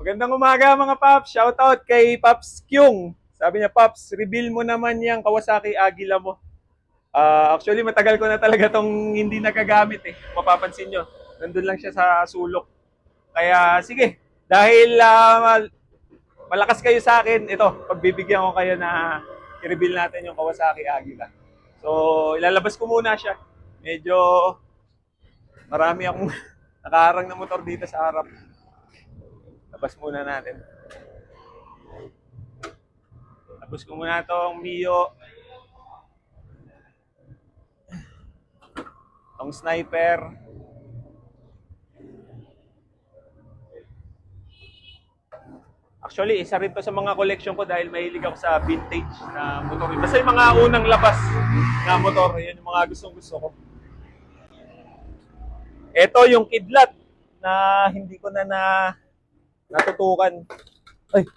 Magandang umaga mga Paps. Shoutout kay Paps Kyung. Sabi niya, Paps, reveal mo naman yung Kawasaki Agila mo. Actually, matagal ko na talaga tong hindi nagagamit eh. Mapapansin nyo, nandun lang siya sa sulok. Kaya sige, dahil malakas kayo sa akin, ito, pagbibigyan ko kayo na i-reveal natin yung Kawasaki Agila. So, ilalabas ko muna siya. Medyo marami akong nakaharang na motor dito sa harap. Labas muna natin. Tapos ko muna itong Mio, itong Sniper. Actually, isa rin to sa mga collection ko dahil mahilig ako sa vintage na motor. Basta yung mga unang labas na motor, yun yung mga gustong gusto ko. Ito yung kidlat na hindi ko na natutukan. Ay!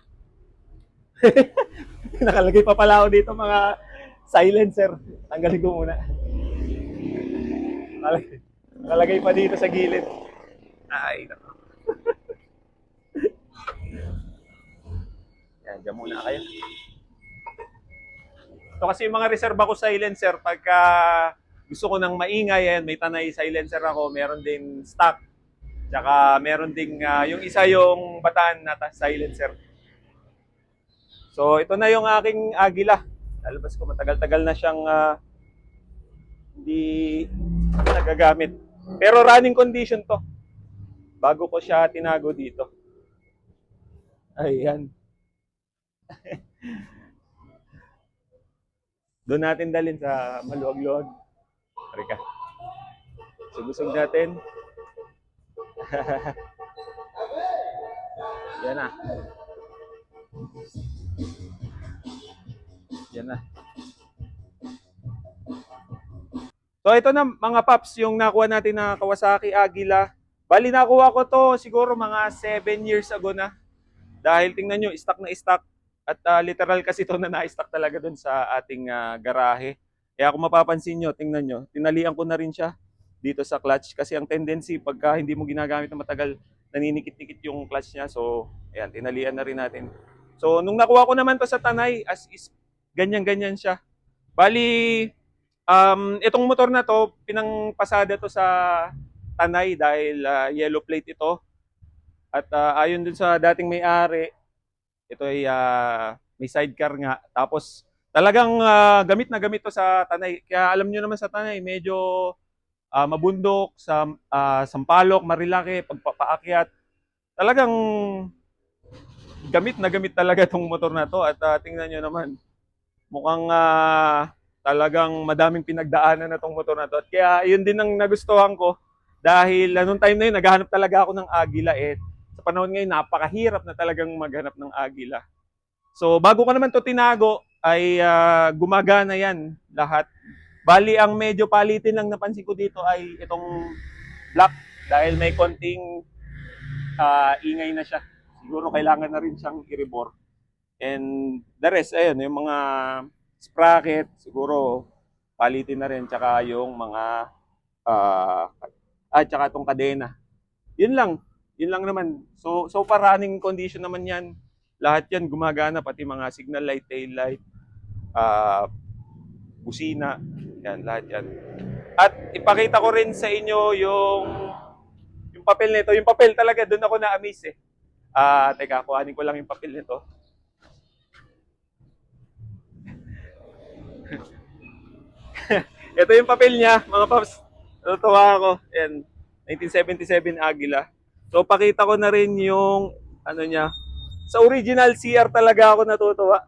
Nakalagay pa pala ako dito mga silencer. Tanggalin ko muna. Nakalagay pa dito sa gilid. Ay, nako. Yan, dyan muna kayo. Ito kasi yung mga reserva ko silencer pagka gusto ko ng maingay, yan, may Tanay silencer ako, meron din stock. Tsaka meron ding yung isa yung Bataan na silencer. So ito na yung aking Agila. Lalabas ko, matagal-tagal na siyang hindi nagagamit. Pero running condition to. Bago ko siya tinago dito. Ayan. Doon natin dalhin sa maluwag-luwag. Harika. Sugusog natin. Yan na. Yan na. So ito na mga Paps, yung nakuha natin na Kawasaki Agila. Bali nakuha ko to siguro mga 7 years ago na. Dahil tingnan nyo, stock na stock. At literal kasi ito na na-stock talaga dun sa ating garahe. Kaya kung mapapansin nyo, tingnan nyo, tinalian ko na rin siya dito sa clutch. Kasi ang tendency, pagka hindi mo ginagamit na matagal, naninikit-nikit yung clutch niya. So, ayan, tinalian na rin natin. So, nung nakuha ko naman to sa Tanay, as is, ganyan-ganyan siya. Bali, itong motor na to, pinangpasada to sa Tanay dahil yellow plate ito. At ayon dun sa dating may-ari, ito ay may sidecar nga. Tapos talagang gamit na gamit to sa Tanay. Kaya alam niyo naman sa Tanay, medyo mabundok, sa Sampaloc, Marilake, pagpapaakyat. Talagang gamit na gamit talaga tong motor na to. At tingnan niyo naman, mukhang talagang madaming pinagdaanan na tong motor na to. At kaya yun din ang nagustuhan ko. Dahil nung time na yun, naghahanap talaga ako ng Agila eh. Sa panahon ngayon, napakahirap na talagang maghanap ng Agila. So, bago ko naman to tinago, ay gumagana yan lahat. Bali, ang medyo palitin lang napansin ko dito ay itong black. Dahil may konting ingay na siya. Siguro kailangan na rin siyang i-rebore. And the rest, ayun, yung mga sprocket, siguro palitin na rin. Tsaka yung mga, tsaka itong kadena. Yun lang. Yun lang naman. So far running condition naman yan. Lahat yan gumagana, pati mga signal light, tail light, busina, yan, lahat yan. At ipakita ko rin sa inyo yung papel nito. Yung papel talaga, doon ako na-amaze eh. Teka, kuhanin ko lang yung papel nito. Ito yung papel niya, mga Paps. Natutuwa ako. Yan, 1977 Agila. So, pakita ko na rin yung, ano niya, sa original CR talaga ako natutuwa.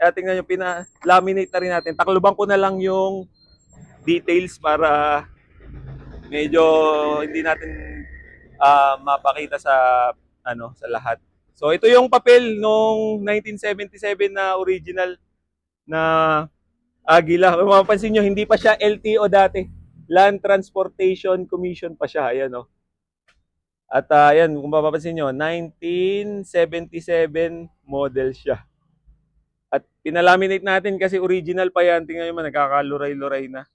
Kaya tingnan nyo, pina-laminate na rin natin. Takluban ko na lang yung details para medyo hindi natin mapakita sa, sa lahat. So, ito yung papel nung 1977 na original na Agila. Kung mapapansin nyo, hindi pa siya LTO dati. Land Transportation Commission pa siya. Ayan, oh. At ayan, kung mapapansin nyo, 1977 model siya. At pinalaminate natin kasi original pa yan. Tingnan nyo man, nagkakaluray-luray na.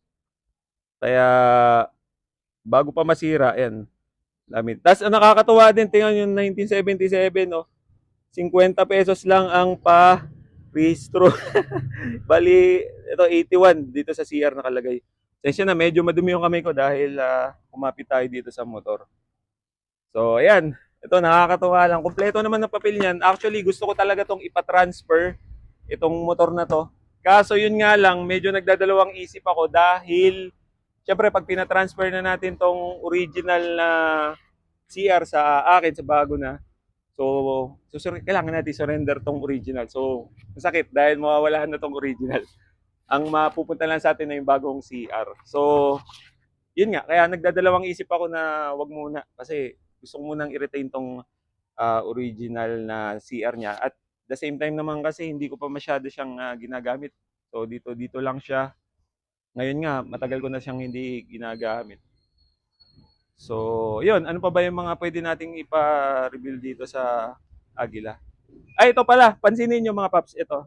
Kaya, bago pa masira, ayan. Lamin. Tapos, nakakatuwa din, tingnan nyo, 1977, no? 50 pesos lang ang pa-rehistro. Bali, ito 81 dito sa CR nakalagay. Sensya na, medyo madumi yung kamay ko dahil kumapit tayo dito sa motor. So, ayan. Ito, nakakatuwa lang. Kompleto naman ng papel niyan. Actually, gusto ko talaga tong ipatransfer, itong motor na to. Kaso yun nga lang, medyo nagdadalawang isip ako dahil, syempre, pag pinatransfer na natin tong original na CR sa akin, sa bago na, so kailangan natin surrender tong original. So, masakit dahil mawawalahan na tong original. Ang mapupunta lang sa atin na yung bagong CR. So, yun nga, kaya nagdadalawang isip ako na wag muna kasi gusto ko munang i-retain tong original na CR niya at the same time naman kasi hindi ko pa masyado siyang ginagamit. So dito dito lang siya. Ngayon nga matagal ko na siyang hindi ginagamit. So, yun, ano pa ba yung mga pwede nating ipa-reveal dito sa Agila? Ay, ito pala, pansinin niyo mga paps, ito.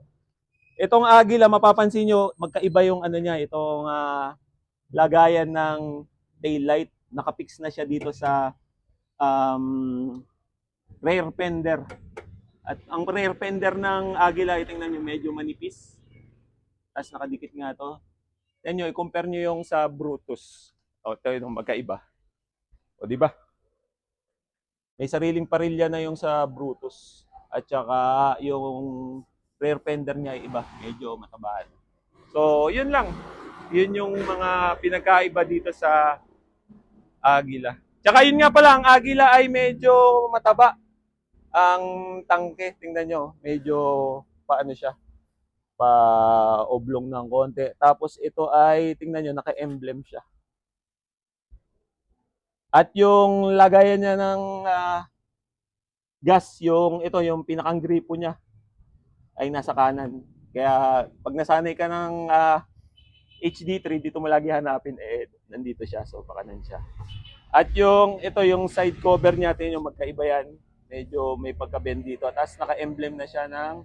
Itong Agila, mapapansin niyo magkaiba yung ano niya, itong lagayan ng taillight. Nakapix na siya dito sa rear fender. At ang rear fender ng Agila, tingnan nyo, medyo manipis. Tapos nakadikit nga to. Yan nyo, i-compare nyo yung sa Brutus. O, ito yung magkaiba. O, di ba? May sariling parilya na yung sa Brutus. At saka yung rear fender niya ay iba. Medyo matabahan. So, yun lang. Yun yung mga pinagkaiba dito sa Agila. Tsaka yun nga pala, ang Agila ay medyo mataba. Ang tangke, tingnan nyo, medyo paano siya, pa-oblong ng konti. Tapos ito ay, tingnan nyo, naka-emblem siya. At yung lagayan niya ng gas, yung ito, yung pinakang gripo niya, ay nasa kanan. Kaya pag nasanay ka ng HD3, dito mo lagi hanapin, eh, nandito siya. So, pakanan siya. At yung, ito, yung side cover natin, yung magkaiba yan. Medyo may pagka-bend dito. Tapos naka-emblem na siya ng,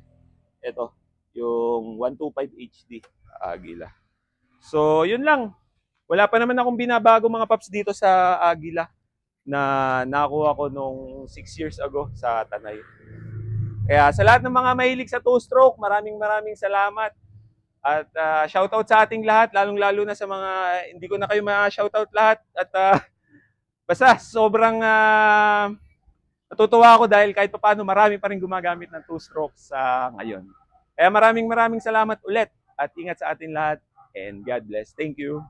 ito, yung 125 HD Agila. So, yun lang. Wala pa naman akong binabago mga paps dito sa Agila na nakuha ko nung 6 years ago sa Tanay. Kaya sa lahat ng mga mahilig sa two-stroke, maraming salamat. At shoutout sa ating lahat, lalong-lalo na sa mga hindi ko na kayo ma-shoutout lahat. At basta sobrang natutuwa ako dahil kahit paano marami pa rin gumagamit ng two-stroke sa ngayon. Kaya maraming salamat ulit at ingat sa atin lahat and God bless. Thank you.